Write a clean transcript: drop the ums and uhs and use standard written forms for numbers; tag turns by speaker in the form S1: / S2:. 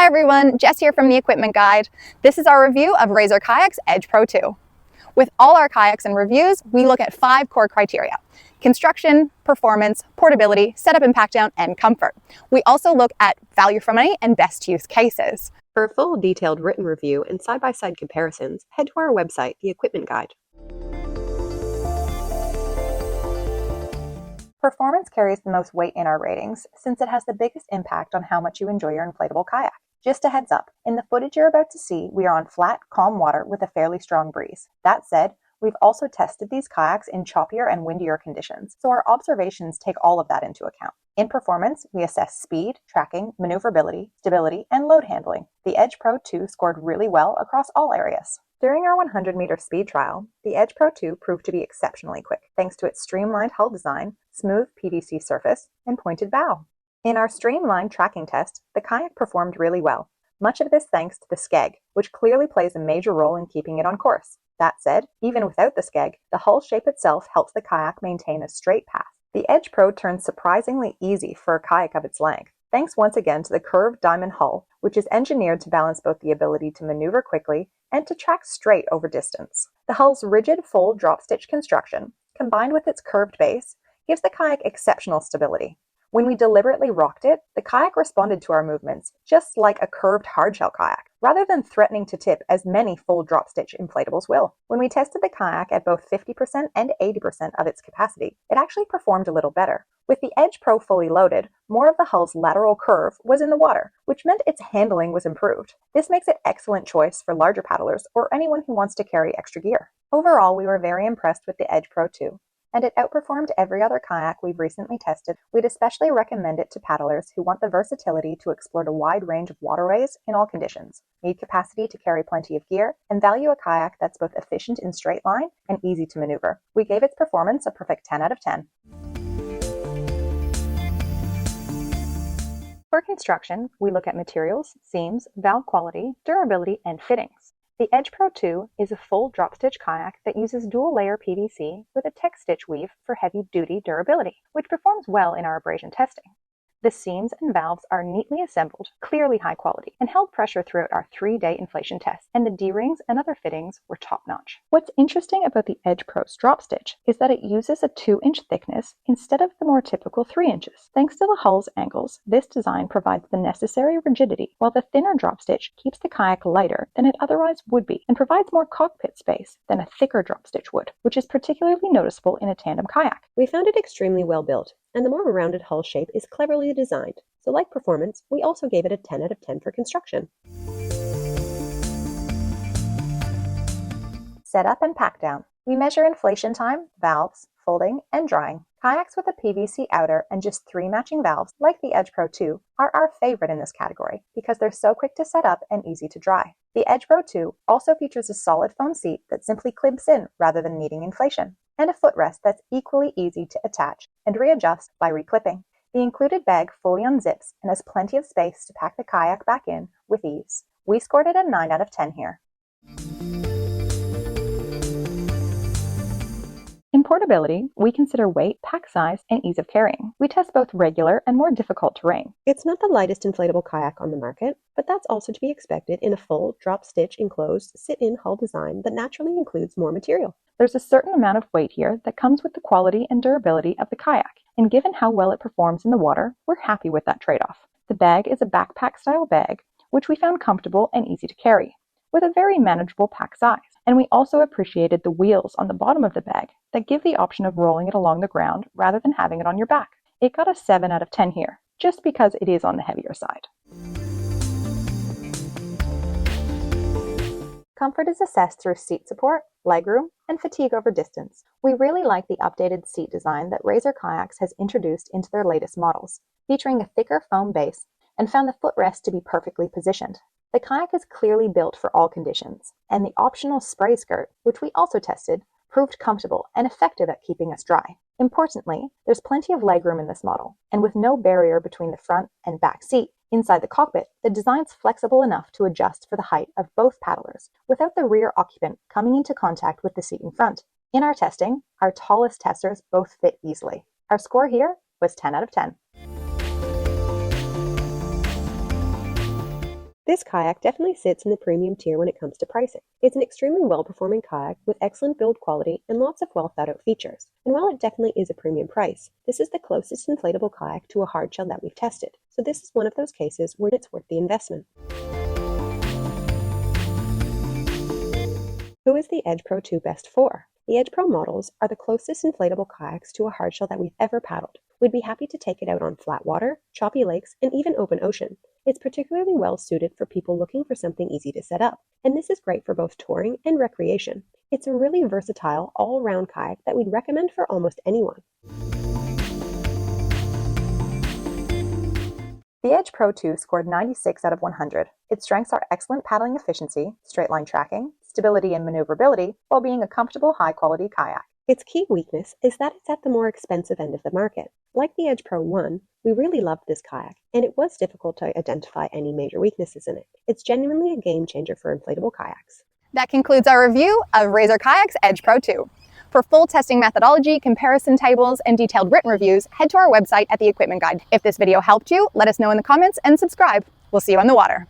S1: Hi everyone, Jess here from the Equipment Guide. This is our review of Razor Kayaks Edge Pro 2. With all our kayaks and reviews, we look at 5 core criteria: construction, performance, portability, setup and pack down, and comfort. We also look at value for money and best use cases.
S2: For a full detailed written review and side-by-side comparisons, head to our website, the Equipment Guide.
S1: Performance carries the most weight in our ratings since it has the biggest impact on how much you enjoy your inflatable kayak. Just a heads up, in the footage you're about to see, we are on flat, calm water with a fairly strong breeze. That said, we've also tested these kayaks in choppier and windier conditions, so our observations take all of that into account. In performance, we assess speed, tracking, maneuverability, stability, and load handling. The Edge Pro 2 scored really well across all areas. During our 100-meter speed trial, the Edge Pro 2 proved to be exceptionally quick, thanks to its streamlined hull design, smooth PVC surface, and pointed bow. In our streamlined tracking test, the kayak performed really well, much of this thanks to the skeg, which clearly plays a major role in keeping it on course. That said, even without the skeg, the hull shape itself helps the kayak maintain a straight path. The Edge Pro turns surprisingly easy for a kayak of its length, thanks once again to the curved diamond hull, which is engineered to balance both the ability to maneuver quickly and to track straight over distance. The hull's rigid full drop stitch construction, combined with its curved base, gives the kayak exceptional stability. When we deliberately rocked it, the kayak responded to our movements, just like a curved hardshell kayak, rather than threatening to tip as many full drop stitch inflatables will. When we tested the kayak at both 50% and 80% of its capacity, it actually performed a little better. With the Edge Pro fully loaded, more of the hull's lateral curve was in the water, which meant its handling was improved. This makes it an excellent choice for larger paddlers or anyone who wants to carry extra gear. Overall, we were very impressed with the Edge Pro 2. And it outperformed every other kayak we've recently tested. We'd especially recommend it to paddlers who want the versatility to explore a wide range of waterways in all conditions, need capacity to carry plenty of gear, and value a kayak that's both efficient in straight line and easy to maneuver. We gave its performance a perfect 10 out of 10. For construction, we look at materials, seams, valve quality, durability, and fittings. The Edge Pro 2 is a full drop stitch kayak that uses dual layer PVC with a tech stitch weave for heavy duty durability, which performs well in our abrasion testing. The seams and valves are neatly assembled, clearly high quality, and held pressure throughout our 3-day inflation test, and the D-rings and other fittings were top-notch. What's interesting about the Edge Pro's drop stitch is that it uses a 2-inch thickness instead of the more typical 3 inches. Thanks to the hull's angles, this design provides the necessary rigidity, while the thinner drop stitch keeps the kayak lighter than it otherwise would be, and provides more cockpit space than a thicker drop stitch would, which is particularly noticeable in a tandem kayak.
S2: We found it extremely well built, and the more rounded hull shape is cleverly designed, so like performance, we also gave it a 10 out of 10 for construction.
S1: Setup and pack down. We measure inflation time, valves, folding, and drying. Kayaks with a PVC outer and just 3 matching valves, like the Edge Pro 2, are our favorite in this category because they're so quick to set up and easy to dry. The Edge Pro 2 also features a solid foam seat that simply clips in rather than needing inflation, and a footrest that's equally easy to attach and readjust by reclipping. The included bag fully unzips and has plenty of space to pack the kayak back in with ease. We scored it a 9 out of 10 here. In portability, we consider weight, pack size, and ease of carrying. We test both regular and more difficult terrain.
S2: It's not the lightest inflatable kayak on the market, but that's also to be expected in a full drop stitch enclosed sit-in hull design that naturally includes more material.
S1: There's a certain amount of weight here that comes with the quality and durability of the kayak, and given how well it performs in the water, we're happy with that trade-off. The bag is a backpack-style bag, which we found comfortable and easy to carry, with a very manageable pack size. And we also appreciated the wheels on the bottom of the bag that give the option of rolling it along the ground rather than having it on your back. It got a 7 out of 10 here, just because it is on the heavier side. Comfort is assessed through seat support, legroom, and fatigue over distance. We really like the updated seat design that Razor Kayaks has introduced into their latest models, featuring a thicker foam base, and found the footrest to be perfectly positioned. The kayak is clearly built for all conditions, and the optional spray skirt, which we also tested, proved comfortable and effective at keeping us dry. Importantly, there's plenty of legroom in this model, and with no barrier between the front and back seat, inside the cockpit, the design's flexible enough to adjust for the height of both paddlers, without the rear occupant coming into contact with the seat in front. In our testing, our tallest testers both fit easily. Our score here was 10 out of 10.
S2: This kayak definitely sits in the premium tier when it comes to pricing. It's an extremely well-performing kayak with excellent build quality and lots of well-thought-out features. And while it definitely is a premium price, this is the closest inflatable kayak to a hardshell that we've tested. So this is one of those cases where it's worth the investment. Who is the Edge Pro 2 best for? The Edge Pro models are the closest inflatable kayaks to a hardshell that we've ever paddled. We'd be happy to take it out on flat water, choppy lakes, and even open ocean. It's particularly well suited for people looking for something easy to set up, and this is great for both touring and recreation. It's a really versatile, all-around kayak that we'd recommend for almost anyone.
S1: The Edge Pro 2 scored 96 out of 100. Its strengths are excellent paddling efficiency, straight-line tracking, stability and maneuverability, while being a comfortable, high-quality kayak.
S2: Its key weakness is that it's at the more expensive end of the market. Like the Edge Pro 1, we really loved this kayak, and it was difficult to identify any major weaknesses in it. It's genuinely a game changer for inflatable kayaks.
S1: That concludes our review of Razor Kayaks Edge Pro 2. For full testing methodology, comparison tables, and detailed written reviews, head to our website at the Equipment Guide. If this video helped you, let us know in the comments and subscribe. We'll see you on the water.